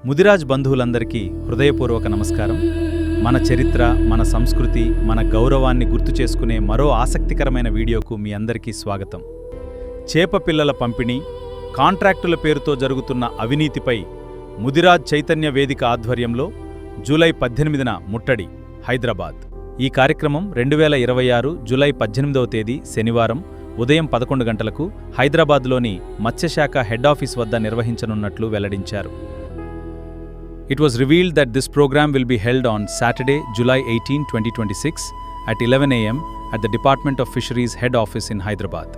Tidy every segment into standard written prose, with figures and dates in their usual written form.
ముదిరాజ్ బంధువులందరికీ హృదయపూర్వక నమస్కారం. మన చరిత్ర, మన సంస్కృతి, మన గౌరవాన్ని గుర్తు చేసుకునే మరో ఆసక్తికరమైన వీడియోకు మీ అందరికీ స్వాగతం. చేప పిల్లల పంపిణీ, కాంట్రాక్టుల పేరుతో జరుగుతున్న అవినీతిపై ముదిరాజ్ చైతన్య వేదిక ఆధ్వర్యంలో జూలై 18న ముట్టడి, హైదరాబాద్. ఈ కార్యక్రమం 2026 జూలై 18వ తేదీ శనివారం ఉదయం 11 గంటలకు హైదరాబాద్లోని మత్స్యశాఖ హెడ్ ఆఫీస్ వద్ద నిర్వహించనున్నట్లు వెల్లడించారు. It was revealed that this program will be held on Saturday, July 18, 2026 at 11 a.m. at the Department of Fisheries Head Office in Hyderabad.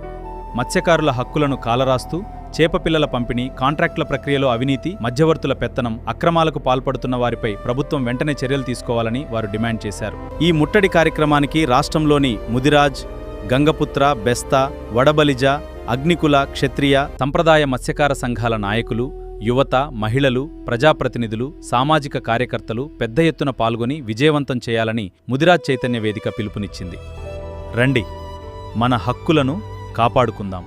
మత్స్యకారుల హక్కులను కాలరాస్తూ చేపపిల్లల పంపిణీ, కాంట్రాక్టుల ప్రక్రియలో అవినీతి, మధ్యవర్తుల పెత్తనం, అక్రమాలకు పాల్పడుతున్న వారిపై ప్రభుత్వం వెంటనే చర్యలు తీసుకోవాలని వారు డిమాండ్ చేశారు. ఈ ముట్టడి కార్యక్రమానికి రాష్ట్రంలోని ముదిరాజ్, గంగపుత్ర, బెస్తా, వడబలిజ, అగ్నికుల, క్షత్రియ, సంప్రదాయ మత్స్యకార సంఘాల నాయకులు, యువత, మహిళలు, ప్రజాప్రతినిధులు, సామాజిక కార్యకర్తలు పెద్ద ఎత్తున పాల్గొని విజయవంతం చేయాలని ముదిరాజ్ చైతన్య వేదిక పిలుపునిచ్చింది. రండి, మన హక్కులను కాపాడుకుందాం.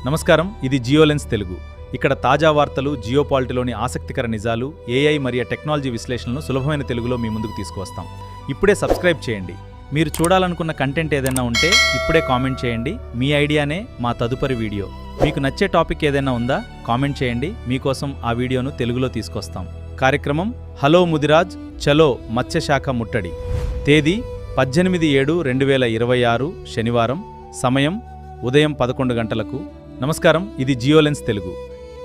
నమస్కారం, ఇది జియోలెన్స్ తెలుగు. ఇక్కడ తాజా వార్తలు, జియోపాలిటీలోని ఆసక్తికర నిజాలు, ఏఐ మరియు టెక్నాలజీ విశ్లేషణలను సులభమైన తెలుగులో మీ ముందుకు తీసుకువస్తాం. ఇప్పుడే సబ్స్క్రైబ్ చేయండి. మీరు చూడాలనుకున్న కంటెంట్ ఏదైనా ఉంటే ఇప్పుడే కామెంట్ చేయండి. మీ ఐడియానే మా తదుపరి వీడియో. మీకు నచ్చే టాపిక్ ఏదైనా ఉందా? కామెంట్ చేయండి. మీకోసం ఆ వీడియోను తెలుగులో తీసుకొస్తాం. కార్యక్రమం హలో ముదిరాజ్, చలో మత్స్యశాఖ ముట్టడి. తేదీ 18/7/2026 శనివారం. సమయం ఉదయం 11 గంటలకు. నమస్కారం, ఇది జియోలెన్స్ తెలుగు.